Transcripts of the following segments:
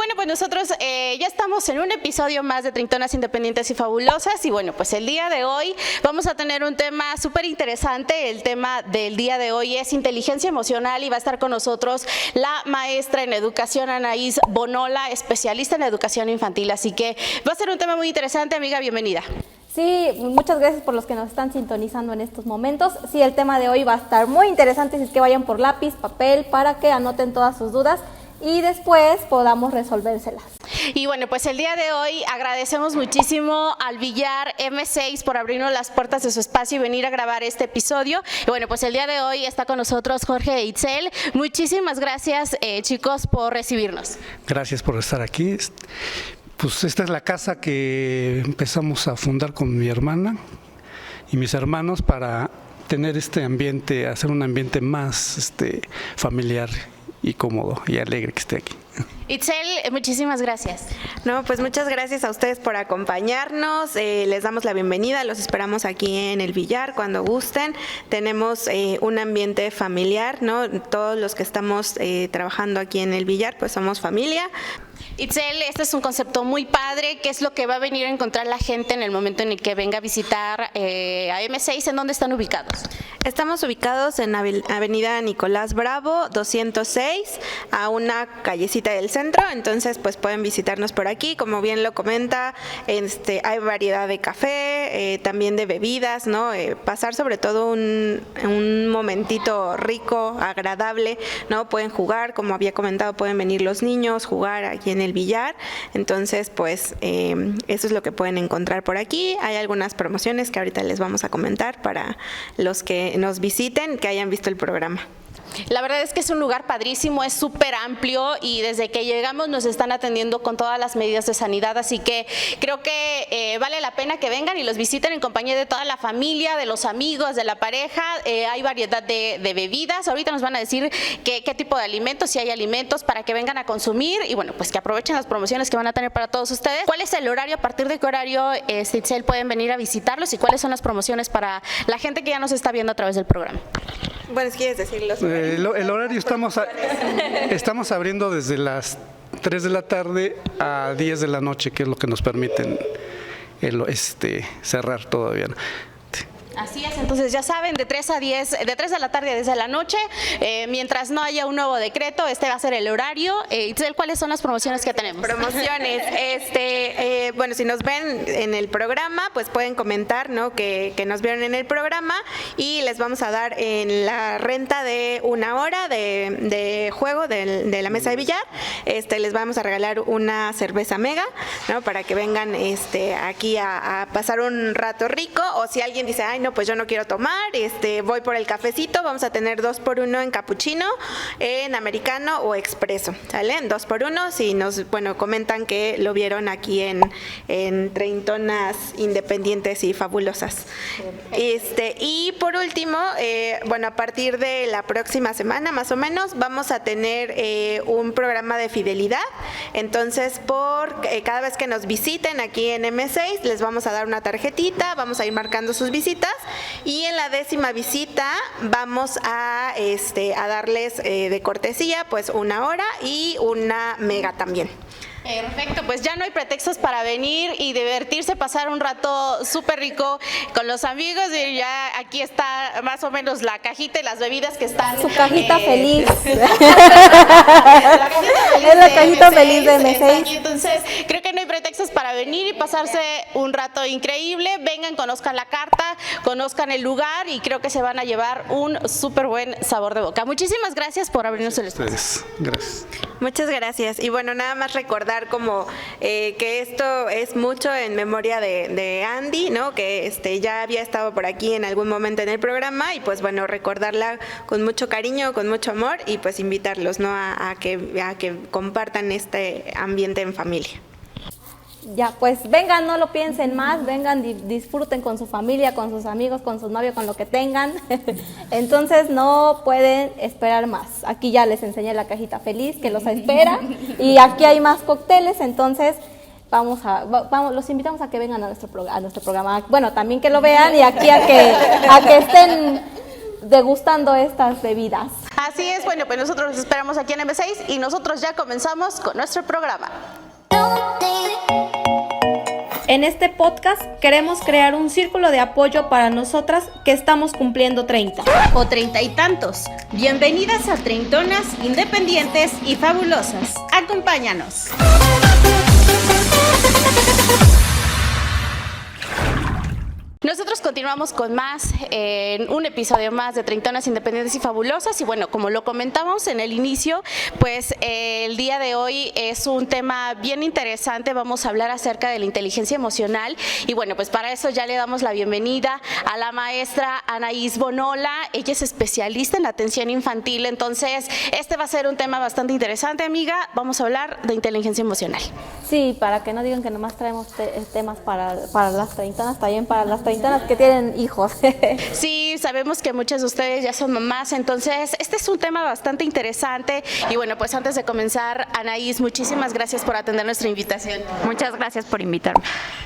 bueno, pues nosotros ya estamos en un episodio más de Treintonas Independientes y Fabulosas y bueno, pues el día de hoy vamos a tener un tema súper interesante. El tema del día de hoy es inteligencia emocional y va a estar con nosotros la maestra en educación Anaís Bonola, especialista en educación infantil, así que va a ser un tema muy interesante, amiga, bienvenida. Sí, muchas gracias por los que nos están sintonizando en estos momentos. Sí, el tema de hoy va a estar muy interesante, así que vayan por lápiz, papel, para que anoten todas sus dudas y después podamos resolvérselas. Y bueno, pues el día de hoy agradecemos muchísimo al Villar M6 por abrirnos las puertas de su espacio y venir a grabar este episodio. Y bueno, pues el día de hoy está con nosotros Jorge e Itzel. Muchísimas gracias, chicos, por recibirnos. Gracias por estar aquí. Pues esta es la casa que empezamos a fundar con mi hermana y mis hermanos para tener este ambiente, hacer un ambiente más familiar y cómodo y alegre que esté aquí. Itzel, muchísimas gracias. No, pues muchas gracias a ustedes por acompañarnos, les damos la bienvenida, los esperamos aquí en el Villar cuando gusten. Tenemos un ambiente familiar, ¿no? Todos los que estamos trabajando aquí en el Villar, pues somos familia. Itzel, este es un concepto muy padre. ¿Qué es lo que va a venir a encontrar la gente en el momento en el que venga a visitar a M6? ¿En dónde están ubicados? Estamos ubicados en Avenida Nicolás Bravo, 206, a una callecita del centro, entonces pues pueden visitarnos por aquí. Como bien lo comenta, hay variedad de café, también de bebidas, ¿no? Pasar sobre todo un momentito rico, agradable, ¿no? Pueden jugar, como había comentado, pueden venir los niños, jugar aquí en el Villar, entonces pues eso es lo que pueden encontrar por aquí. Hay algunas promociones que ahorita les vamos a comentar para los que nos visiten, que hayan visto el programa. La verdad es que es un lugar padrísimo, es súper amplio y desde que llegamos nos están atendiendo con todas las medidas de sanidad, así que creo que vale la pena que vengan y los visiten en compañía de toda la familia, de los amigos, de la pareja. Hay variedad de bebidas, ahorita nos van a decir qué tipo de alimentos, si hay alimentos para que vengan a consumir y bueno, pues que aprovechen las promociones que van a tener para todos ustedes. ¿Cuál es el horario? ¿A partir de qué horario, Itzel, pueden venir a visitarlos y cuáles son las promociones para la gente que ya nos está viendo a través del programa? Bueno, ¿quieres decirlo? El horario estamos abriendo desde las 3 de la tarde a 10 de la noche, que es lo que nos permiten cerrar todavía, ¿no? Así es, entonces ya saben, de 3 de la tarde a 10 de la noche, mientras no haya un nuevo decreto, va a ser el horario. Itzel, ¿cuáles son las promociones que tenemos? Promociones, bueno, si nos ven en el programa, pues pueden comentar, ¿no? Que nos vieron en el programa y les vamos a dar en la renta de una hora de juego de la mesa de billar, les vamos a regalar una cerveza Mega, ¿no? Para que vengan aquí a pasar un rato rico, o si alguien dice, ay, no, pues yo no quiero tomar, voy por el cafecito, vamos a tener 2x1 en capuchino, en americano o expreso, ¿sale? 2x1, si nos, comentan que lo vieron aquí en Treintonas Independientes y Fabulosas. Y por último, a partir de la próxima semana, más o menos, vamos a tener un programa de fidelidad, entonces cada vez que nos visiten aquí en M6, les vamos a dar una tarjetita, vamos a ir marcando sus visitas, y en la 10ª visita vamos a darles de cortesía pues una hora y una Mega también. Perfecto, pues ya no hay pretextos para venir y divertirse, pasar un rato súper rico con los amigos y ya aquí está más o menos la cajita y las bebidas que están. Su cajita feliz. Es la cajita feliz de M6. Entonces, creo que no hay pretextos para venir y pasarse un rato increíble. Vengan, conozcan la carta, conozcan el lugar y creo que se van a llevar un súper buen sabor de boca. Muchísimas gracias por abrirnos el espacio. Gracias. Muchas gracias. Y bueno, nada más recordar como que esto es mucho en memoria de Andy, ¿no? Que ya había estado por aquí en algún momento en el programa y pues bueno, recordarla con mucho cariño, con mucho amor y pues invitarlos, ¿no? a que compartan este ambiente en familia. Ya, pues vengan, no lo piensen más, vengan, disfruten con su familia, con sus amigos, con sus novios, con lo que tengan. Entonces no pueden esperar más. Aquí ya les enseñé la cajita feliz que los espera y aquí hay más cócteles, entonces vamos, los invitamos a que vengan a nuestro programa. Bueno, también que lo vean y aquí a que estén degustando estas bebidas. Así es, bueno, pues nosotros los esperamos aquí en M6 y nosotros ya comenzamos con nuestro programa. En este podcast queremos crear un círculo de apoyo para nosotras que estamos cumpliendo 30. O 30 y tantos. Bienvenidas a Treintonas Independientes y Fabulosas. Acompáñanos. Nosotros continuamos con más, en un episodio más de Treintonas Independientes y Fabulosas y bueno, como lo comentamos en el inicio, pues el día de hoy es un tema bien interesante, vamos a hablar acerca de la inteligencia emocional y bueno, pues para eso ya le damos la bienvenida a la maestra Anaís Bonola, ella es especialista en atención infantil, entonces este va a ser un tema bastante interesante, amiga, vamos a hablar de inteligencia emocional. Sí, para que no digan que nomás traemos temas para las treintonas, también para las treintonas que tienen hijos. Sí, sabemos que muchas de ustedes ya son mamás, entonces este es un tema bastante interesante y bueno, pues antes de comenzar, Anaís, muchísimas gracias por atender nuestra invitación. Muchas gracias por invitarme.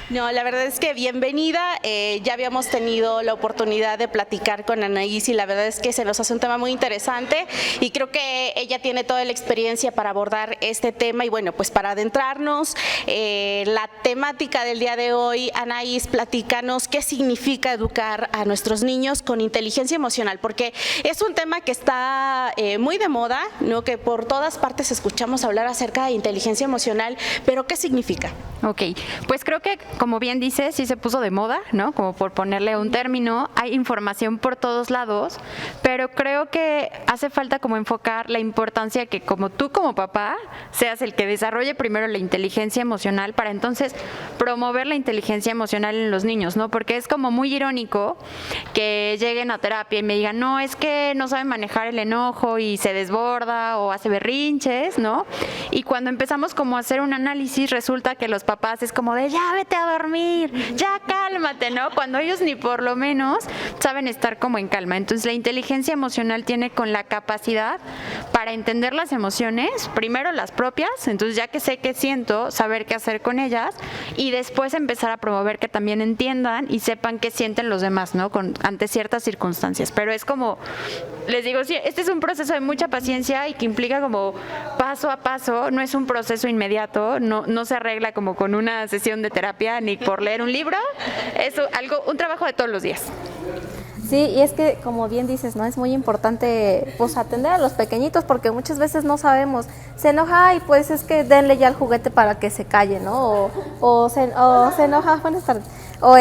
No, la verdad es que bienvenida, ya habíamos tenido la oportunidad de platicar con Anaís y la verdad es que se nos hace un tema muy interesante y creo que ella tiene toda la experiencia para abordar este tema y bueno, pues para adentrarnos, la temática del día de hoy, Anaís, platícanos qué significa educar a nuestros niños con inteligencia emocional, porque es un tema que está muy de moda, ¿no? Que por todas partes escuchamos hablar acerca de inteligencia emocional, pero ¿qué significa? Ok, pues creo que como bien dices, sí se puso de moda, ¿no? Como por ponerle un término, hay información por todos lados, pero creo que hace falta como enfocar la importancia que como tú como papá seas el que desarrolle primero la inteligencia emocional para entonces promover la inteligencia emocional en los niños, ¿no? Porque es como muy irónico que lleguen a terapia y me digan, no, es que no saben manejar el enojo y se desborda o hace berrinches, ¿no? Y cuando empezamos como a hacer un análisis resulta que los papás es como de ya vete a dormir, ya cálmate, ¿no? Cuando ellos ni por lo menos saben estar como en calma. Entonces la inteligencia emocional tiene con la capacidad para entender las emociones, primero las propias, entonces ya que sé qué siento, saber qué hacer con ellas y después empezar a promover que también entiendan y sepan qué sienten los demás, ¿no? Ante ciertas circunstancias. Pero es como, les digo, sí, este es un proceso de mucha paciencia y que implica como paso a paso, no es un proceso inmediato, no se arregla como con una sesión de terapia ni por leer un libro, es un trabajo de todos los días. Sí, y es que como bien dices, ¿no? Es muy importante pues atender a los pequeñitos porque muchas veces no sabemos, se enoja y pues es que denle ya el juguete para que se calle, ¿no? O se enoja, buenas tardes. O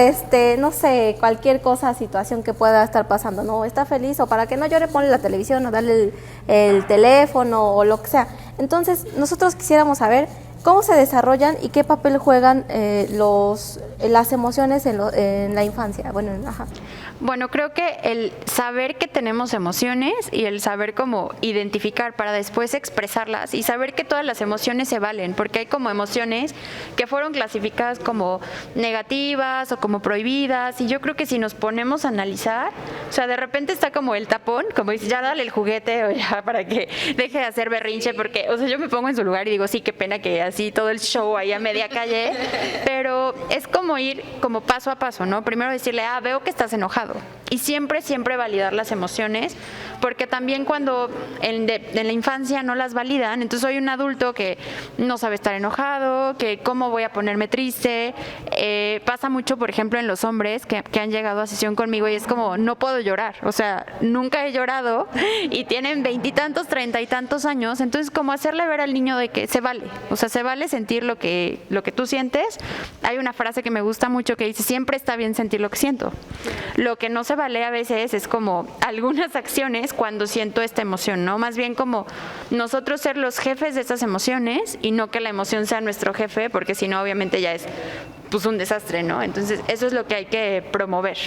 no sé, cualquier cosa, situación que pueda estar pasando, ¿no? Está feliz o para que no llore ponle la televisión o darle el teléfono o lo que sea. Entonces, nosotros quisiéramos saber cómo se desarrollan y qué papel juegan las emociones en la infancia. Bueno, creo que el saber que tenemos emociones y el saber cómo identificar para después expresarlas y saber que todas las emociones se valen, porque hay como emociones que fueron clasificadas como negativas o como prohibidas y yo creo que si nos ponemos a analizar, o sea, de repente está como el tapón, como dices, ya dale el juguete o ya para que deje de hacer berrinche, porque, o sea, yo me pongo en su lugar y digo, sí, qué pena que así todo el show ahí a media calle, pero es como ir como paso a paso, ¿no? Primero decirle, veo que estás enojado. Y siempre validar las emociones, porque también cuando en la infancia no las validan, entonces soy un adulto que no sabe estar enojado, que cómo voy a ponerme triste. Pasa mucho, por ejemplo, en los hombres que han llegado a sesión conmigo y es como, no puedo llorar, o sea, nunca he llorado y tienen 20 y tantos, 30 y tantos años, entonces como hacerle ver al niño de que se vale, o sea, se vale sentir lo que tú sientes. Hay una frase que me gusta mucho que dice, siempre está bien sentir lo que siento. Lo que no se vale a veces es como algunas acciones cuando siento esta emoción, ¿no? Más bien como nosotros ser los jefes de estas emociones y no que la emoción sea nuestro jefe, porque si no obviamente ya es pues un desastre, ¿no? Entonces eso es lo que hay que promover.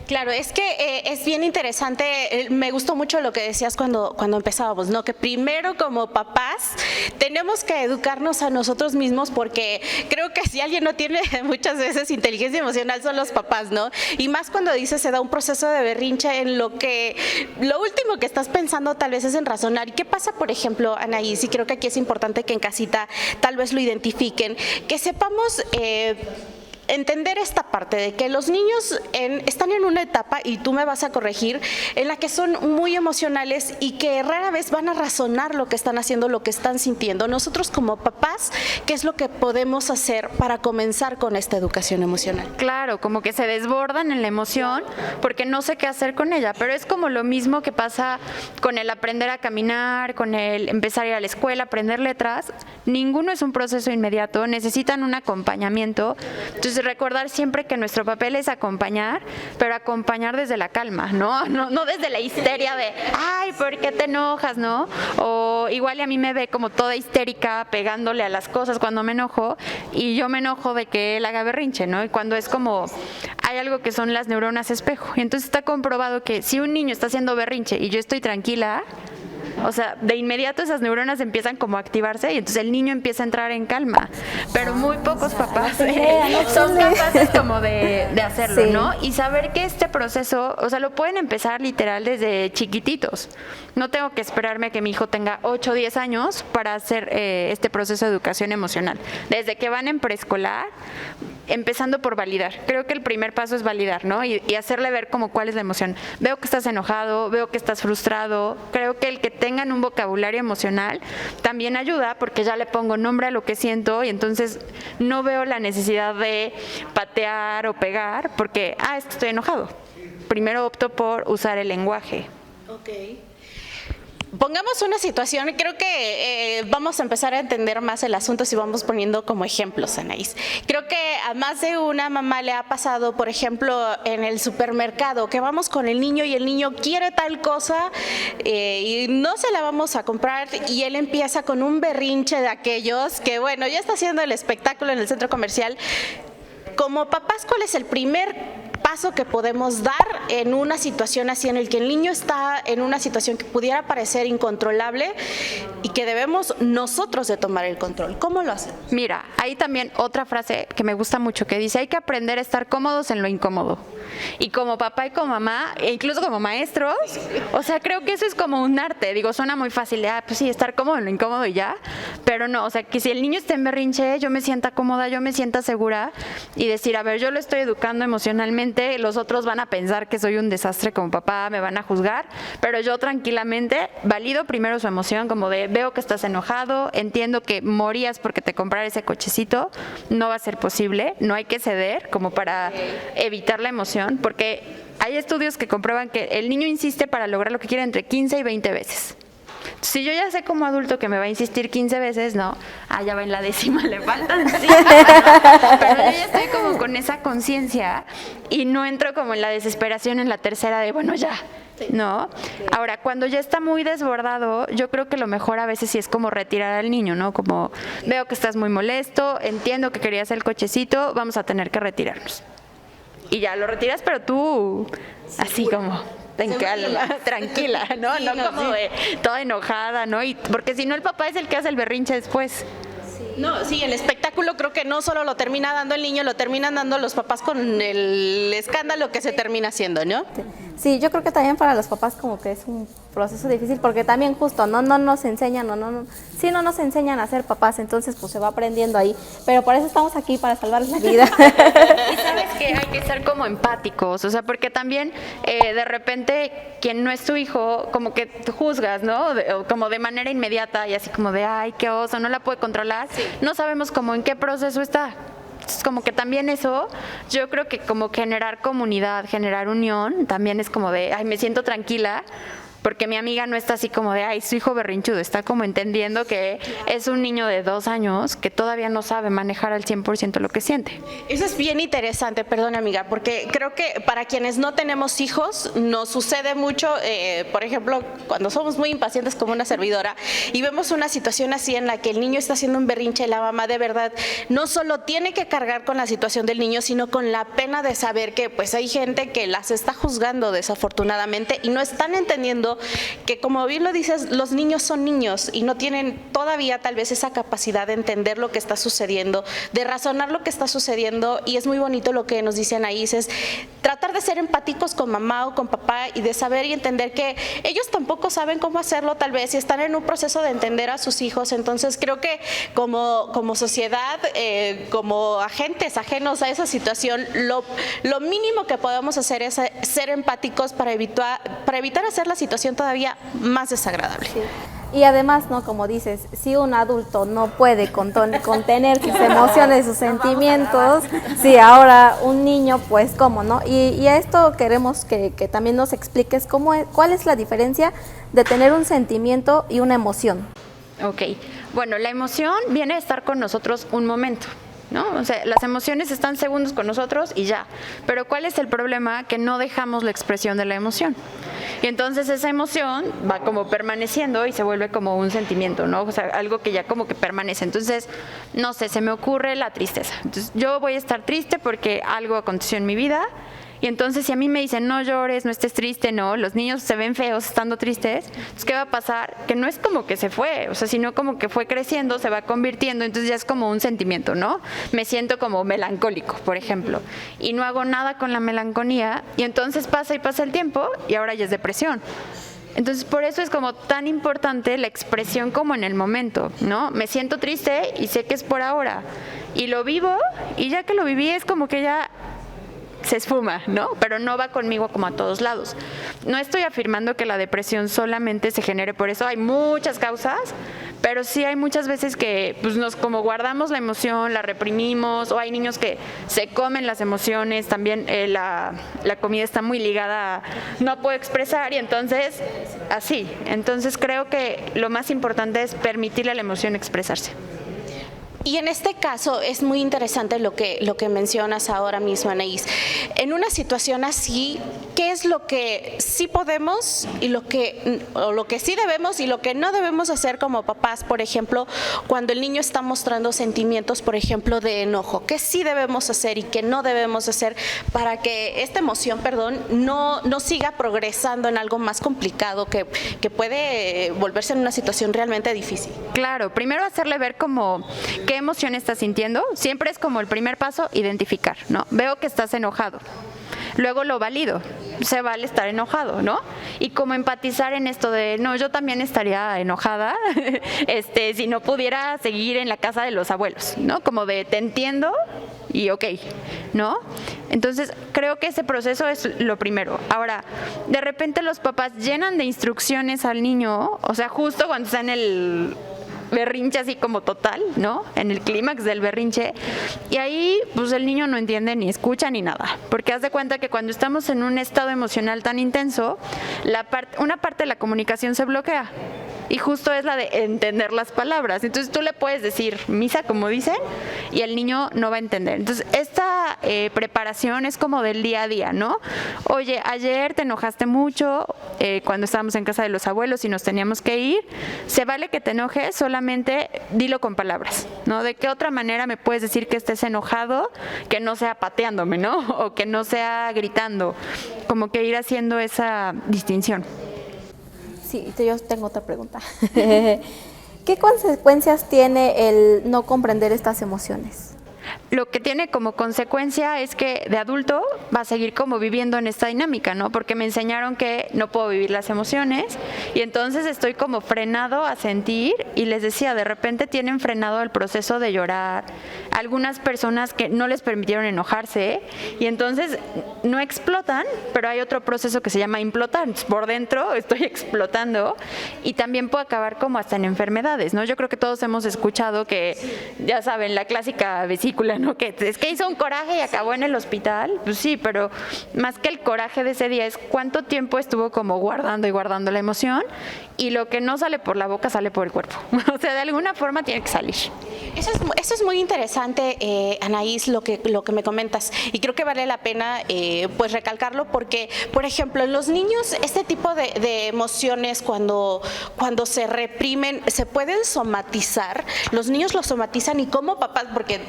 Claro, es que es bien interesante, me gustó mucho lo que decías cuando empezábamos, ¿no? Que primero como papás tenemos que educarnos a nosotros mismos porque creo que si alguien no tiene muchas veces inteligencia emocional son los papás, ¿no? Y más cuando dices se da un proceso de berrinche en lo último que estás pensando tal vez es en razonar. ¿Y qué pasa, por ejemplo, Anaís? Y creo que aquí es importante que en casita tal vez lo identifiquen, que sepamos entender esta parte de que los niños están en una etapa, y tú me vas a corregir, en la que son muy emocionales y que rara vez van a razonar lo que están haciendo, lo que están sintiendo. Nosotros como papás, ¿qué es lo que podemos hacer para comenzar con esta educación emocional? Claro, como que se desbordan en la emoción porque no sé qué hacer con ella, pero es como lo mismo que pasa con el aprender a caminar, con el empezar a ir a la escuela, aprender letras. Ninguno es un proceso inmediato, necesitan un acompañamiento. Entonces recordar siempre que nuestro papel es acompañar, pero acompañar desde la calma, no desde la histeria de, ay, ¿por qué te enojas, no? O igual a mí me ve como toda histérica pegándole a las cosas cuando me enojo, y yo me enojo de que él haga berrinche, ¿no? Y cuando es como, hay algo que son las neuronas espejo. Y entonces está comprobado que si un niño está haciendo berrinche y yo estoy tranquila, o sea, de inmediato esas neuronas empiezan como a activarse y entonces el niño empieza a entrar en calma. Pero muy pocos papás son capaces como de hacerlo, ¿no? Y saber que este proceso, o sea, lo pueden empezar literal desde chiquititos. No tengo que esperarme a que mi hijo tenga 8 o 10 años para hacer este proceso de educación emocional. Desde que van en preescolar, empezando por validar. Creo que el primer paso es validar, ¿no? Y hacerle ver como cuál es la emoción. Veo que estás enojado, veo que estás frustrado. Creo que el que tengan un vocabulario emocional también ayuda, porque ya le pongo nombre a lo que siento y entonces no veo la necesidad de patear o pegar porque, es que estoy enojado. Primero opto por usar el lenguaje. Ok. Pongamos una situación, creo que vamos a empezar a entender más el asunto si vamos poniendo como ejemplos, Anaís. Creo que a más de una mamá le ha pasado, por ejemplo, en el supermercado, que vamos con el niño y el niño quiere tal cosa y no se la vamos a comprar, y él empieza con un berrinche de aquellos que, bueno, ya está haciendo el espectáculo en el centro comercial. Como papás, ¿cuál es el primer paso que podemos dar en una situación así, en el que el niño está en una situación que pudiera parecer incontrolable y que debemos nosotros de tomar el control? ¿Cómo lo hacen? Mira, hay también otra frase que me gusta mucho que dice, hay que aprender a estar cómodos en lo incómodo. Y como papá y como mamá, e incluso como maestros, o sea, creo que eso es como un arte. Digo, suena muy fácil de, pues sí, estar cómodo en lo incómodo y ya, pero no, o sea, que si el niño está en berrinche, yo me sienta cómoda, yo me sienta segura, y decir, a ver, yo lo estoy educando emocionalmente, los otros van a pensar que soy un desastre como papá, me van a juzgar, pero yo tranquilamente valido primero su emoción, como de, veo que estás enojado, entiendo que morías porque te comprara ese cochecito, no va a ser posible, no hay que ceder como para evitar la emoción, porque hay estudios que comprueban que el niño insiste para lograr lo que quiere entre 15 y 20 veces. Si yo ya sé como adulto que me va a insistir 15 veces, no, ya va en la 10ª, le faltan 5. Pero yo ya estoy como con esa conciencia y no entro como en la desesperación en la tercera de, bueno, ya, ¿no? Ahora, cuando ya está muy desbordado, yo creo que lo mejor a veces sí es como retirar al niño, ¿no? Como, veo que estás muy molesto, entiendo que querías el cochecito, vamos a tener que retirarnos. Y ya lo retiras, pero tú, así como... en calma, tranquila, ¿no? No como de toda enojada, ¿no? Y porque si no, el papá es el que hace el berrinche después. No, sí, el espectáculo creo que no solo lo termina dando el niño, lo terminan dando los papás con el escándalo que se termina haciendo, ¿no? Sí, yo creo que también para los papás como que es un proceso difícil, porque también justo no nos enseñan, no nos enseñan a ser papás, entonces pues se va aprendiendo ahí, pero por eso estamos aquí, para salvarles la vida. Y sabes que hay que ser como empáticos, o sea, porque también de repente quien no es tu hijo, como que te juzgas, ¿no? Como de manera inmediata y así como de, ay, qué oso, no la puede controlar. Sí. No sabemos como en qué proceso está. Entonces, como que también eso, yo creo que como generar comunidad, generar unión, también es como de, ay, me siento tranquila, porque mi amiga no está así como de, ay, su hijo berrinchudo, está como entendiendo que es un niño de 2 años que todavía no sabe manejar al 100% lo que siente. Eso es bien interesante, perdón amiga, porque creo que para quienes no tenemos hijos nos sucede mucho, por ejemplo, cuando somos muy impacientes como una servidora y vemos una situación así en la que el niño está haciendo un berrinche y la mamá de verdad no solo tiene que cargar con la situación del niño, sino con la pena de saber que pues hay gente que las está juzgando desafortunadamente y no están entendiendo que, como bien lo dices, los niños son niños y no tienen todavía tal vez esa capacidad de entender lo que está sucediendo, de razonar lo que está sucediendo, y es muy bonito lo que nos dicen ahí, es tratar tratar de ser empáticos con mamá o con papá y de saber y entender que ellos tampoco saben cómo hacerlo tal vez y están en un proceso de entender a sus hijos. Entonces creo que como sociedad, como agentes ajenos a esa situación, lo mínimo que podemos hacer es ser empáticos para evitar hacer la situación todavía más desagradable. Sí. Y además, ¿no? Como dices, si un adulto no puede contener sus emociones, sus sentimientos, sí, ahora un niño, pues, ¿cómo, no? Y a esto queremos que también nos expliques cuál es la diferencia de tener un sentimiento y una emoción. Ok, bueno, la emoción viene a estar con nosotros un momento, ¿no? O sea, las emociones están segundos con nosotros y ya. Pero ¿cuál es el problema? Que no dejamos la expresión de la emoción. Y entonces esa emoción va como permaneciendo y se vuelve como un sentimiento, ¿no? O sea, algo que ya como que permanece. Entonces, no sé, se me ocurre la tristeza. Entonces, yo voy a estar triste porque algo aconteció en mi vida. Y entonces si a mí me dicen, no llores, no estés triste, no, los niños se ven feos estando tristes, pues ¿qué va a pasar? Que no es como que se fue, o sea, sino como que fue creciendo, se va convirtiendo, entonces ya es como un sentimiento, ¿no? Me siento como melancólico, por ejemplo, y no hago nada con la melancolía, y entonces pasa y pasa el tiempo, y ahora ya es depresión. Entonces, por eso es como tan importante la expresión como en el momento, ¿no? Me siento triste y sé que es por ahora, y lo vivo, y ya que lo viví es como que ya se esfuma, ¿no? Pero no va conmigo como a todos lados. No estoy afirmando que la depresión solamente se genere por eso, hay muchas causas, pero sí hay muchas veces que pues nos como guardamos la emoción, la reprimimos, o hay niños que se comen las emociones, también la comida está muy ligada a no puedo expresar y entonces así. Entonces creo que lo más importante es permitirle a la emoción expresarse. Y en este caso es muy interesante lo que mencionas ahora mismo, Anaís. En una situación así, ¿qué es lo que sí podemos y lo que sí debemos y lo que no debemos hacer como papás, por ejemplo, cuando el niño está mostrando sentimientos, por ejemplo, de enojo? ¿Qué sí debemos hacer y qué no debemos hacer para que esta emoción, no siga progresando en algo más complicado que puede volverse en una situación realmente difícil? Claro, primero hacerle ver como qué emoción estás sintiendo, siempre es como el primer paso, identificar, ¿no? Veo que estás enojado. Luego lo valido, se vale estar enojado, ¿no? Y como empatizar en esto de, no, yo también estaría enojada si no pudiera seguir en la casa de los abuelos, ¿no? Como de, te entiendo y ok, ¿no? Entonces, creo que ese proceso es lo primero. Ahora, de repente los papás llenan de instrucciones al niño, o sea, justo cuando está en el berrinche así como total, ¿no? En el clímax del berrinche. Y ahí, pues el niño no entiende ni escucha ni nada. Porque haz de cuenta que cuando estamos en un estado emocional tan intenso, una parte de la comunicación se bloquea. Y justo es la de entender las palabras. Entonces tú le puedes decir misa, como dicen, y el niño no va a entender. Entonces esta preparación es como del día a día, ¿no? Oye, ayer te enojaste mucho cuando estábamos en casa de los abuelos y nos teníamos que ir. Se vale que te enojes, solamente dilo con palabras, ¿no? ¿De qué otra manera me puedes decir que estés enojado que no sea pateándome, ¿no? O que no sea gritando. Como que ir haciendo esa distinción. Sí, yo tengo otra pregunta. ¿Qué consecuencias tiene el no comprender estas emociones? Lo que tiene como consecuencia es que de adulto va a seguir como viviendo en esta dinámica, ¿no? Porque me enseñaron que no puedo vivir las emociones y entonces estoy como frenado a sentir y les decía, de repente tienen frenado el proceso de llorar. Algunas personas que no les permitieron enojarse y entonces no explotan, pero hay otro proceso que se llama implotar. Por dentro estoy explotando y también puede acabar como hasta en enfermedades, ¿no? Yo creo que todos hemos escuchado que, ya saben, la clásica vesícula, ¿no? Que es que hizo un coraje y acabó en el hospital. Pues sí, pero más que el coraje de ese día es cuánto tiempo estuvo como guardando y guardando la emoción y lo que no sale por la boca sale por el cuerpo. O sea, de alguna forma tiene que salir. Eso es muy interesante, Anaís, lo que me comentas. Y creo que vale la pena pues recalcarlo porque, por ejemplo, en los niños este tipo de emociones cuando se reprimen se pueden somatizar. Los niños lo somatizan y como papás, porque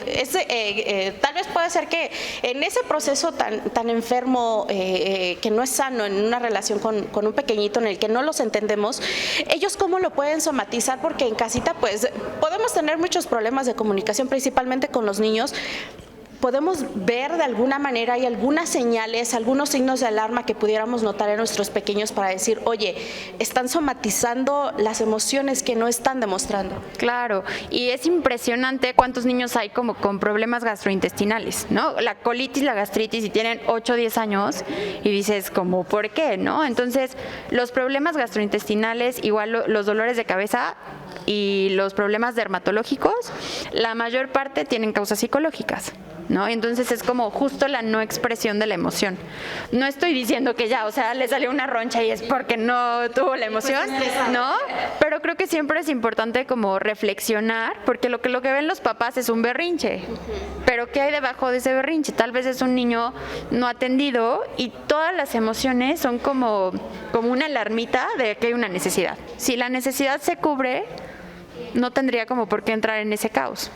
tal vez puede ser que en ese proceso tan enfermo que no es sano en una relación con un pequeñito en el que no los entendemos, ellos cómo lo pueden somatizar, porque en casita pues podemos tener muchos problemas de comunicación, principalmente con los niños, podemos ver de alguna manera, hay algunas señales, algunos signos de alarma que pudiéramos notar en nuestros pequeños para decir, oye, están somatizando las emociones que no están demostrando. Claro, y es impresionante cuántos niños hay como con problemas gastrointestinales, ¿no? La colitis, la gastritis, y tienen 8 o 10 años y dices como, ¿por qué? ¿No? Entonces, los problemas gastrointestinales, igual los dolores de cabeza y los problemas dermatológicos, la mayor parte tienen causas psicológicas, ¿no? Entonces es como justo la no expresión de la emoción. No estoy diciendo que ya, o sea, le salió una roncha y es porque no tuvo la emoción, ¿no? Pero creo que siempre es importante como reflexionar, porque lo que ven los papás es un berrinche. Pero ¿qué hay debajo de ese berrinche? Tal vez es un niño no atendido y todas las emociones son como una alarmita de que hay una necesidad. Si la necesidad se cubre, no tendría como por qué entrar en ese caos.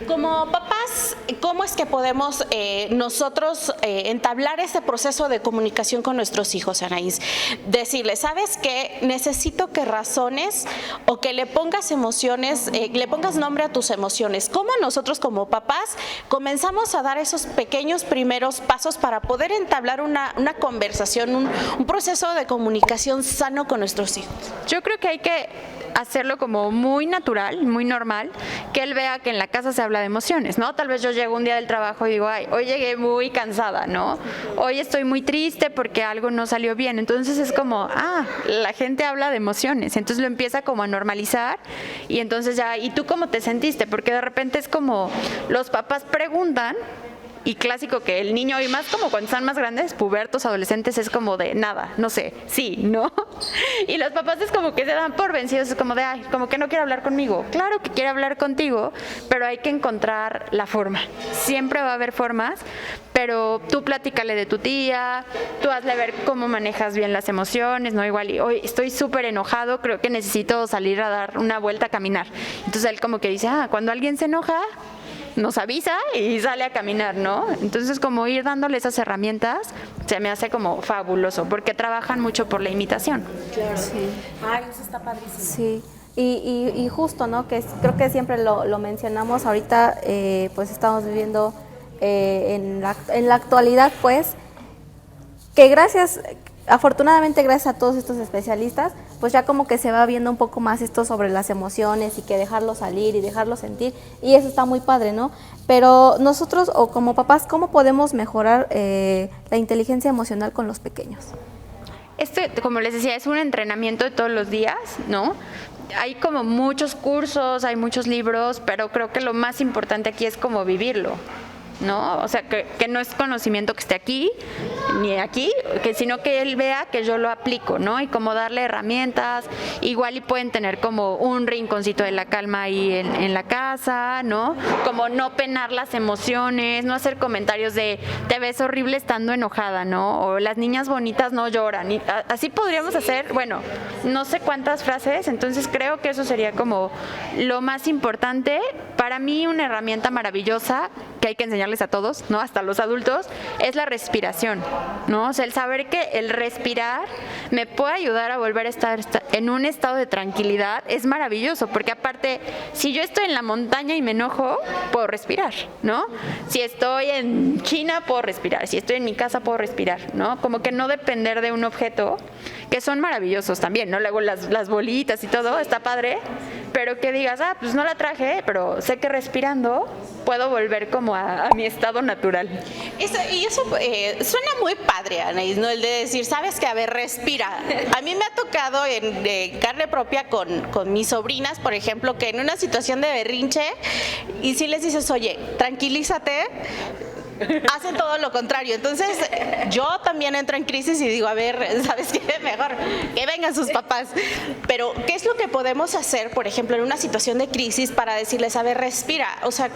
Como papás, ¿cómo es que podemos nosotros entablar este proceso de comunicación con nuestros hijos, Anaís? Decirles, ¿sabes qué? Necesito que razones o que le pongas emociones, le pongas nombre a tus emociones. ¿Cómo nosotros como papás comenzamos a dar esos pequeños primeros pasos para poder entablar una conversación, un proceso de comunicación sano con nuestros hijos? Yo creo que hay que hacerlo como muy natural, muy normal, que él vea que en la casa se habla de emociones, ¿no? Tal vez yo llego un día del trabajo y digo, ay, hoy llegué muy cansada, ¿no? Hoy estoy muy triste porque algo no salió bien. Entonces es como, la gente habla de emociones. Entonces lo empieza como a normalizar y entonces ya, ¿y tú cómo te sentiste? Porque de repente es como, los papás preguntan. Y clásico que el niño, y más como cuando están más grandes, pubertos, adolescentes, es como de nada, no sé, sí, ¿no? Y los papás es como que se dan por vencidos, es como de, ay, como que no quiere hablar conmigo. Claro que quiere hablar contigo, pero hay que encontrar la forma. Siempre va a haber formas, pero tú platícale de tu tía, tú hazle ver cómo manejas bien las emociones, ¿no? Igual, y hoy estoy súper enojado, creo que necesito salir a dar una vuelta a caminar. Entonces él como que dice, cuando alguien se enoja, nos avisa y sale a caminar, ¿no? Entonces, como ir dándole esas herramientas se me hace como fabuloso, porque trabajan mucho por la imitación. Claro. Sí. Ay, eso está padrísimo. Sí, y justo, ¿no? Que creo que siempre lo mencionamos ahorita, pues estamos viviendo en la actualidad, pues, que afortunadamente gracias a todos estos especialistas, pues ya como que se va viendo un poco más esto sobre las emociones y que dejarlo salir y dejarlo sentir, y eso está muy padre, ¿no? Pero nosotros, o como papás, ¿cómo podemos mejorar la inteligencia emocional con los pequeños? Como les decía, es un entrenamiento de todos los días, ¿no? Hay como muchos cursos, hay muchos libros, pero creo que lo más importante aquí es como vivirlo, ¿no? O sea, que no es conocimiento que esté aquí, ni aquí, sino que él vea que yo lo aplico, ¿no? Y como darle herramientas, igual y pueden tener como un rinconcito de la calma ahí en la casa, ¿no? Como no penar las emociones, no hacer comentarios de te ves horrible estando enojada, ¿no? O las niñas bonitas no lloran. Y así podríamos hacer, bueno, no sé cuántas frases, entonces creo que eso sería como lo más importante. Para mí una herramienta maravillosa que hay que enseñarles a todos, ¿no? Hasta los adultos, es la respiración, ¿no? O sea, el saber que el respirar me puede ayudar a volver a estar en un estado de tranquilidad es maravilloso, porque aparte, si yo estoy en la montaña y me enojo, puedo respirar, ¿no? Si estoy en China, puedo respirar. Si estoy en mi casa, puedo respirar, ¿no? Como que no depender de un objeto, que son maravillosos también, ¿no? Luego las bolitas y todo, está padre, pero que digas, pues no la traje, pero sé que respirando puedo volver como a mi estado natural. Eso suena muy padre, Anaís, ¿no? El de decir, sabes que, a ver, respira. A mí me ha tocado en carne propia con mis sobrinas, por ejemplo, que en una situación de berrinche, y si les dices, oye, tranquilízate, hacen todo lo contrario. Entonces yo también entro en crisis y digo, a ver, ¿sabes qué? Mejor que vengan sus papás. Pero ¿qué es lo que podemos hacer, por ejemplo, en una situación de crisis para decirles, a ver, respira? O sea,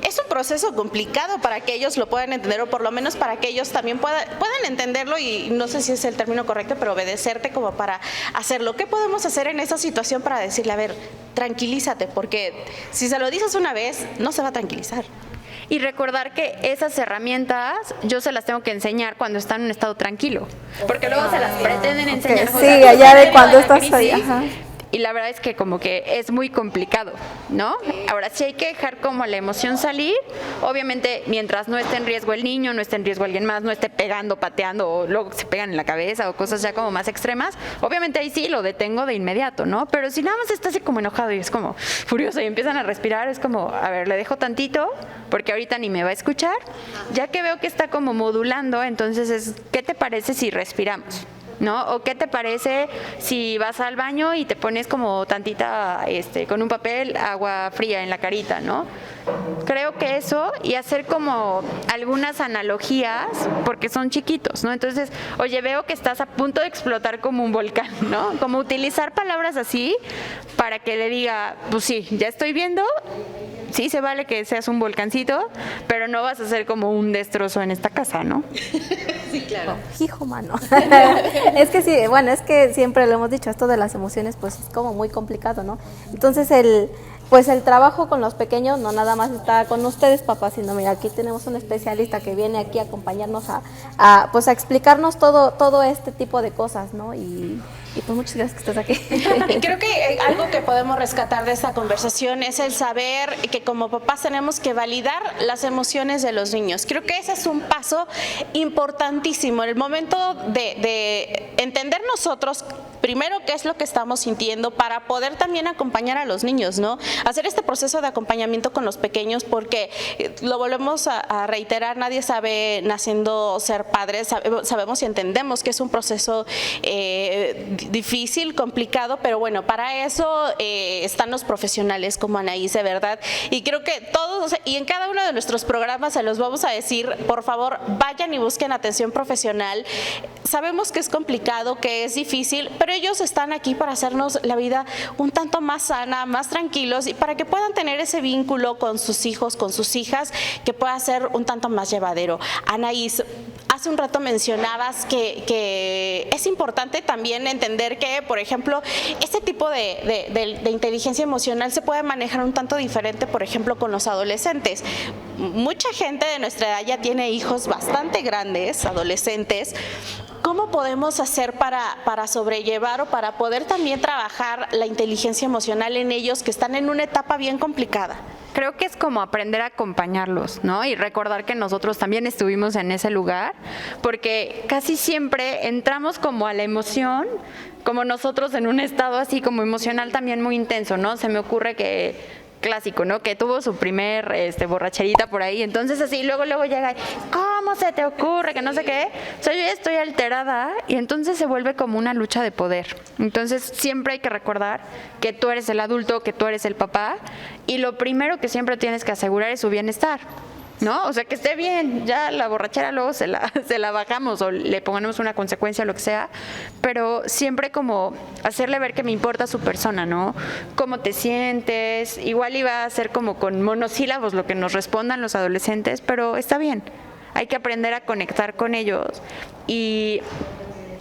es un proceso complicado para que ellos lo puedan entender, o por lo menos para que ellos también puedan entenderlo, y no sé si es el término correcto, pero obedecerte como para hacerlo. ¿Qué podemos hacer en esa situación para decirle, a ver, tranquilízate? Porque si se lo dices una vez, no se va a tranquilizar. Y recordar que esas herramientas yo se las tengo que enseñar cuando están en un estado tranquilo, porque luego se las pretenden enseñar. Sí, allá de cuando estás ahí. Ajá. y la verdad es que como que es muy complicado, ¿no? Ahora sí hay que dejar como la emoción salir, obviamente mientras no esté en riesgo el niño, no esté en riesgo alguien más, no esté pegando, pateando o luego se pegan en la cabeza o cosas ya como más extremas, obviamente ahí sí lo detengo de inmediato, ¿no? Pero si nada más está así como enojado y es como furioso y empiezan a respirar, es como, a ver, le dejo tantito porque ahorita ni me va a escuchar, ya que veo que está como modulando, entonces es, ¿qué te parece si respiramos? ¿No? ¿O qué te parece si vas al baño y te pones como tantita, con un papel, agua fría en la carita, ¿no? Creo que eso, y hacer como algunas analogías, porque son chiquitos, ¿no? Entonces, oye, veo que estás a punto de explotar como un volcán, ¿no? Como utilizar palabras así para que le diga, pues sí, ya estoy viendo, sí se vale que seas un volcancito, pero no vas a ser como un destrozo en esta casa, ¿no? Sí, claro. Hijo, mano. Es que sí, bueno, es que siempre lo hemos dicho, esto de las emociones pues es como muy complicado, ¿no? Entonces el trabajo con los pequeños no nada más está con ustedes, papás, sino mira, aquí tenemos un especialista que viene aquí a acompañarnos a explicarnos todo este tipo de cosas, ¿no? Y pues muchas gracias que estás aquí. Y creo que algo que podemos rescatar de esta conversación es el saber que como papás tenemos que validar las emociones de los niños. Creo que ese es un paso importantísimo, el momento de entender nosotros primero qué es lo que estamos sintiendo para poder también acompañar a los niños, ¿no? Hacer este proceso de acompañamiento con los pequeños, porque lo volvemos a reiterar, nadie sabe naciendo ser padres, sabemos y entendemos que es un proceso difícil, complicado, pero bueno, para eso están los profesionales como Anaís, de verdad, y creo que todos, y en cada uno de nuestros programas se los vamos a decir, por favor, vayan y busquen atención profesional. Sabemos que es complicado, que es difícil, pero ellos están aquí para hacernos la vida un tanto más sana, más tranquilos, y para que puedan tener ese vínculo con sus hijos, con sus hijas, que pueda ser un tanto más llevadero. Anaís, hace un rato mencionabas que es importante también entender que, por ejemplo, este tipo de inteligencia emocional se puede manejar un tanto diferente, por ejemplo, con los adolescentes. Mucha gente de nuestra edad ya tiene hijos bastante grandes, adolescentes. ¿Cómo podemos hacer para sobrellevar o para poder también trabajar la inteligencia emocional en ellos que están en una etapa bien complicada? Creo que es como aprender a acompañarlos, ¿no? Y recordar que nosotros también estuvimos en ese lugar, porque casi siempre entramos como a la emoción, como nosotros en un estado así como emocional también muy intenso, ¿no? Se me ocurre que clásico, ¿no? Que tuvo su primer borracherita por ahí, entonces así, luego llega y, ¿cómo se te ocurre? Que no sé qué. O sea, yo ya estoy alterada y entonces se vuelve como una lucha de poder. Entonces siempre hay que recordar que tú eres el adulto, que tú eres el papá, y lo primero que siempre tienes que asegurar es su bienestar, ¿no? O sea, que esté bien, ya la borrachera luego se la bajamos o le pongamos una consecuencia o lo que sea, pero siempre como hacerle ver que me importa su persona, ¿no? Cómo te sientes, igual iba a ser como con monosílabos lo que nos respondan los adolescentes, pero está bien, hay que aprender a conectar con ellos. Y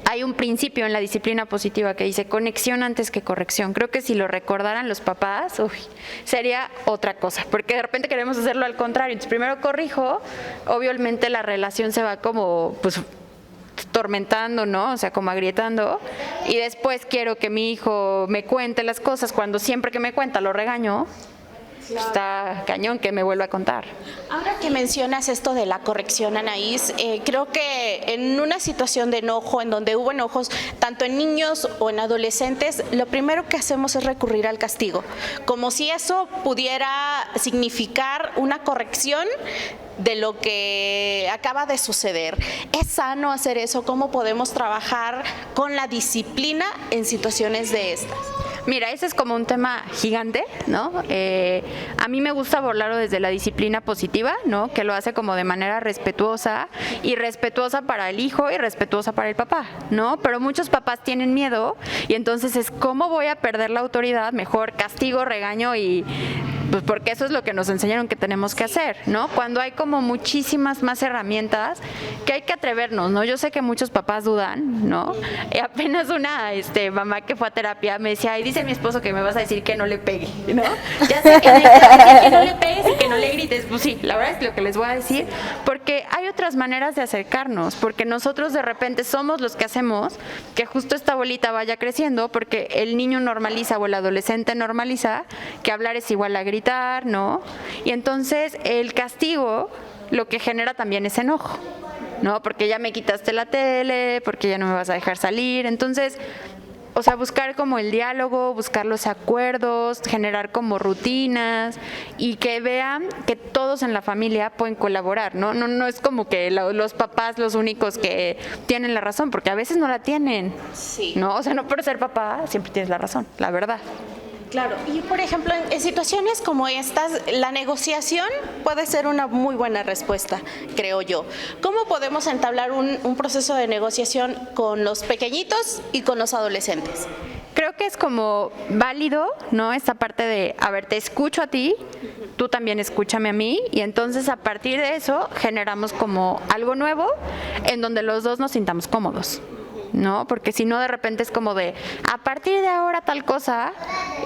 hay un principio en la disciplina positiva que dice conexión antes que corrección. Creo que si lo recordaran los papás, sería otra cosa, porque de repente queremos hacerlo al contrario. Entonces, primero corrijo, obviamente la relación se va como, pues, tormentando, ¿no? O sea, como agrietando, y después quiero que mi hijo me cuente las cosas cuando siempre que me cuenta lo regaño. Claro. Está cañón que me vuelva a contar. Ahora que mencionas esto de la corrección, Anaís, creo que en una situación de enojo, en donde hubo enojos, tanto en niños o en adolescentes, lo primero que hacemos es recurrir al castigo, como si eso pudiera significar una corrección de lo que acaba de suceder. ¿Es sano hacer eso? ¿Cómo podemos trabajar con la disciplina en situaciones de estas? Mira, ese es como un tema gigante, ¿no? A mí me gusta abordarlo desde la disciplina positiva, ¿no? Que lo hace como de manera respetuosa, y respetuosa para el hijo y respetuosa para el papá, ¿no? Pero muchos papás tienen miedo y entonces es ¿cómo voy a perder la autoridad? Mejor castigo, regaño y... pues porque eso es lo que nos enseñaron que tenemos que hacer, ¿no? Cuando hay como muchísimas más herramientas que hay que atrevernos, ¿no? Yo sé que muchos papás dudan, ¿no? Y apenas una mamá que fue a terapia me decía, ay, dice mi esposo que me vas a decir que no le pegue, ¿no? Ya sé que necesitas decir que no le pegues y que no le grites, límites, pues sí, la verdad es lo que les voy a decir, porque hay otras maneras de acercarnos, porque nosotros de repente somos los que hacemos que justo esta bolita vaya creciendo, porque el niño normaliza o el adolescente normaliza que hablar es igual a gritar, ¿no? Y entonces el castigo lo que genera también es enojo, ¿no? Porque ya me quitaste la tele, porque ya no me vas a dejar salir, entonces... O sea, buscar como el diálogo, buscar los acuerdos, generar como rutinas y que vean que todos en la familia pueden colaborar, ¿no? No es como que los papás los únicos que tienen la razón, porque a veces no la tienen, Sí. ¿no? O sea, no por ser papá siempre tienes la razón, la verdad. Claro, y por ejemplo, en situaciones como estas, la negociación puede ser una muy buena respuesta, creo yo. ¿Cómo podemos entablar un proceso de negociación con los pequeñitos y con los adolescentes? Creo que es como válido, ¿no? Esta parte de, a ver, te escucho a ti, tú también escúchame a mí, y entonces a partir de eso generamos como algo nuevo en donde los dos nos sintamos cómodos, ¿no? Porque si no, de repente es como de, a partir de ahora tal cosa,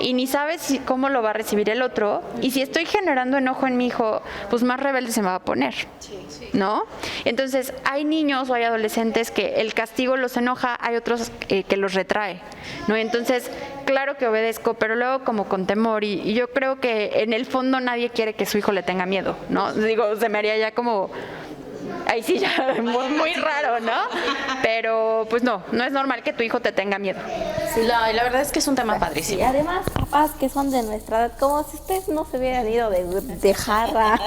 y ni sabes cómo lo va a recibir el otro, y si estoy generando enojo en mi hijo, pues más rebelde se me va a poner, ¿no? Entonces, hay niños o hay adolescentes que el castigo los enoja, hay otros que los retrae, ¿no? Entonces, claro que obedezco, pero luego como con temor, y yo creo que en el fondo nadie quiere que su hijo le tenga miedo, ¿no? Digo, se me haría ya como... Ahí sí ya muy raro, ¿no? Pero pues no es normal que tu hijo te tenga miedo. Sí, la verdad es que es un tema padrísimo. Y además, papás que son de nuestra edad, como si ustedes no se hubieran ido de jarra.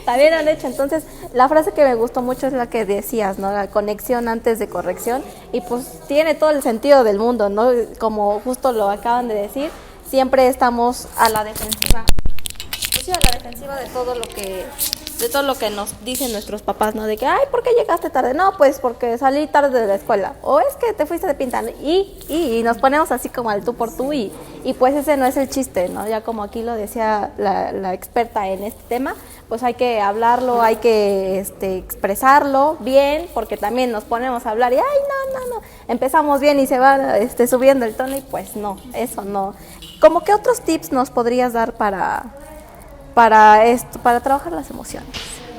También han hecho. Entonces, la frase que me gustó mucho es la que decías, ¿no? La conexión antes de corrección. Y pues tiene todo el sentido del mundo, ¿no? Como justo lo acaban de decir, siempre estamos a la defensiva. Pues sí, a la defensiva de todo lo que nos dicen nuestros papás, ¿no? De que, ay, ¿por qué llegaste tarde? No, pues porque salí tarde de la escuela. O es que te fuiste de pintar. Y nos ponemos así como al tú por tú y pues ese no es el chiste, ¿no? Ya como aquí lo decía la experta en este tema, pues hay que hablarlo, hay que expresarlo bien, porque también nos ponemos a hablar y, ay, no. Empezamos bien y se va subiendo el tono y pues no, eso no. ¿Cómo qué otros tips nos podrías dar para trabajar las emociones?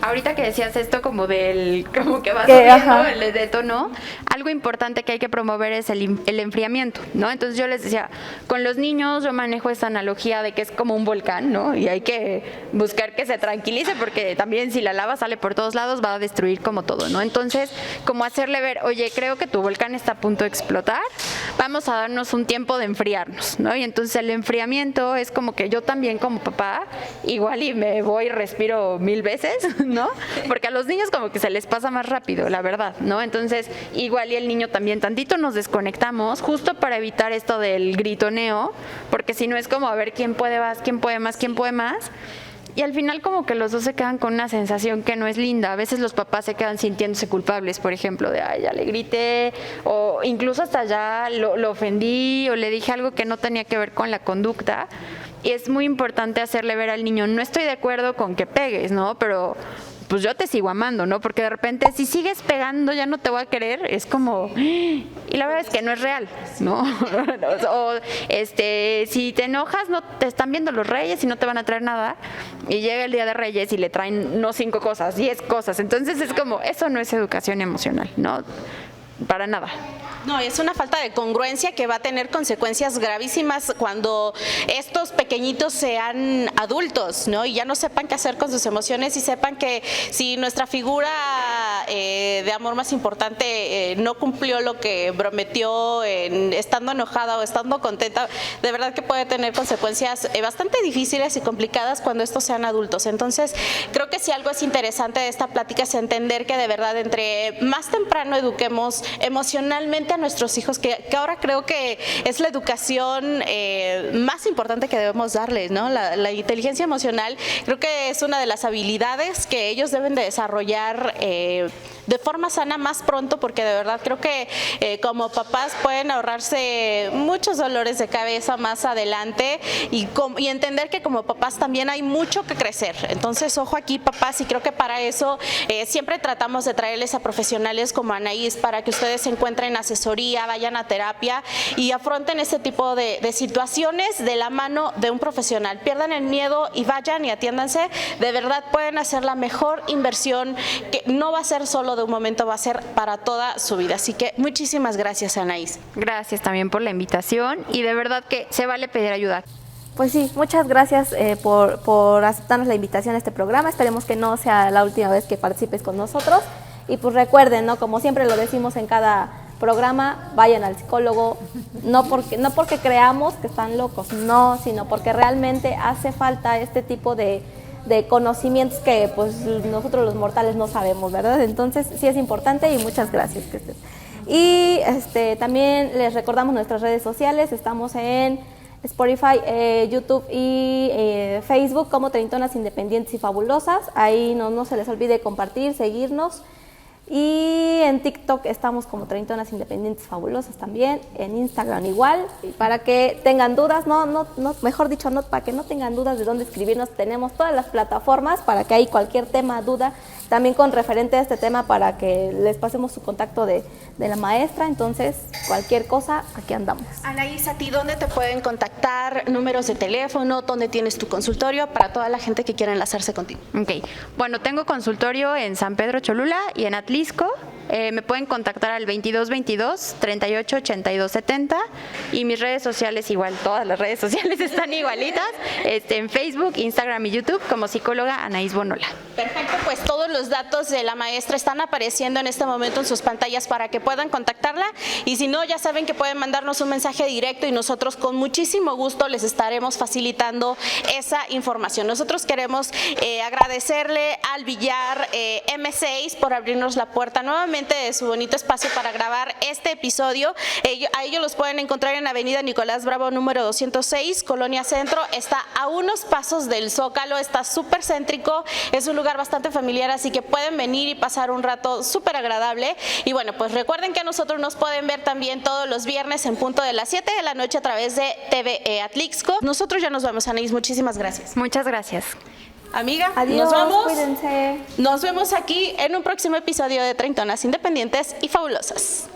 Ahorita que decías esto como como que vas Que, subiendo ajá. el de tono, algo importante que hay que promover es el enfriamiento, ¿no? Entonces yo les decía, con los niños yo manejo esta analogía de que es como un volcán, ¿no? Y hay que buscar que se tranquilice porque también si la lava sale por todos lados va a destruir como todo, ¿no? Entonces, como hacerle ver, oye, creo que tu volcán está a punto de explotar, vamos a darnos un tiempo de enfriarnos, ¿no? Y entonces el enfriamiento es como que yo también como papá, igual y me voy y respiro 1000 veces, ¿no? Porque a los niños como que se les pasa más rápido, la verdad, ¿no? Entonces, igual y el niño también tantito nos desconectamos, justo para evitar esto del gritoneo, porque si no es como a ver quién puede más, quién puede más. Y al final como que los dos se quedan con una sensación que no es linda. A veces los papás se quedan sintiéndose culpables, por ejemplo, de, ay, ya le grité, o incluso hasta ya lo ofendí, o le dije algo que no tenía que ver con la conducta. Y es muy importante hacerle ver al niño, no estoy de acuerdo con que pegues, ¿no? Pero pues yo te sigo amando, ¿no? Porque de repente si sigues pegando ya no te voy a querer, es como... Y la verdad es que no es real, ¿no? O si te enojas, no te están viendo los reyes y no te van a traer nada. Y llega el día de Reyes y le traen no 5 cosas, 10 cosas. Entonces es como, eso no es educación emocional, ¿no? Para nada. No, es una falta de congruencia que va a tener consecuencias gravísimas cuando estos pequeñitos sean adultos, ¿no? Y ya no sepan qué hacer con sus emociones y sepan que si nuestra figura de amor más importante no cumplió lo que prometió estando enojada o estando contenta, de verdad que puede tener consecuencias bastante difíciles y complicadas cuando estos sean adultos. Entonces, creo que si algo es interesante de esta plática es entender que de verdad entre más temprano eduquemos emocionalmente a nuestros hijos, que ahora creo que es la educación más importante que debemos darles, ¿no? La inteligencia emocional creo que es una de las habilidades que ellos deben de desarrollar de forma sana más pronto, porque de verdad creo que como papás pueden ahorrarse muchos dolores de cabeza más adelante y entender que como papás también hay mucho que crecer. Entonces, ojo aquí, papás, y creo que para eso siempre tratamos de traerles a profesionales como Anaís para que ustedes encuentren asesoría, vayan a terapia y afronten este tipo de situaciones de la mano de un profesional. Pierdan el miedo y vayan y atiéndanse. De verdad pueden hacer la mejor inversión, que no va a ser solo de un momento, va a ser para toda su vida. Así que muchísimas gracias, Anaís. Gracias también por la invitación y de verdad que se vale pedir ayuda. Pues sí, muchas gracias por aceptarnos la invitación a este programa. Esperemos que no sea la última vez que participes con nosotros. Y pues recuerden, ¿no? Como siempre lo decimos en cada programa, vayan al psicólogo, no porque creamos que están locos, no, sino porque realmente hace falta este tipo de conocimientos que pues nosotros los mortales no sabemos, ¿verdad? Entonces sí es importante y muchas gracias. Y también les recordamos nuestras redes sociales, estamos en Spotify, YouTube y Facebook como Treintonas Independientes y Fabulosas. Ahí no se les olvide compartir, seguirnos. Y en TikTok estamos como Treintonas Independientes Fabulosas también, en Instagram igual, y para que tengan dudas, mejor dicho, para que no tengan dudas de dónde escribirnos, tenemos todas las plataformas para que hay cualquier tema, duda, también con referente a este tema para que les pasemos su contacto de la maestra, entonces cualquier cosa, aquí andamos. Anaís, ¿a ti dónde te pueden contactar? Números de teléfono, ¿dónde tienes tu consultorio para toda la gente que quiera enlazarse contigo? Ok, bueno, tengo consultorio en San Pedro Cholula y en Atlisco. Me pueden contactar al 2222 38 82 70 y mis redes sociales igual, todas las redes sociales están igualitas, en Facebook, Instagram y YouTube como psicóloga Anaís Bonola. Perfecto, pues todos los datos de la maestra están apareciendo en este momento en sus pantallas para que puedan contactarla y si no, ya saben que pueden mandarnos un mensaje directo y nosotros con muchísimo gusto les estaremos facilitando esa información. Nosotros queremos agradecerle al Villar M6 por abrirnos la puerta nuevamente de su bonito espacio para grabar este episodio. A ellos los pueden encontrar en Avenida Nicolás Bravo número 206, Colonia Centro. Está a unos pasos del Zócalo, está súper céntrico, es un lugar bastante familiar, así que pueden venir y pasar un rato súper agradable. Y bueno, pues recuerden que a nosotros nos pueden ver también todos los viernes en punto de las 7 de la noche a través de TV Atlixco. Nosotros ya nos vamos, Anaís, muchísimas gracias. Muchas gracias. Amiga, Adiós, nos vamos. Cuídense. Nos vemos aquí en un próximo episodio de Treintonas Independientes y Fabulosas.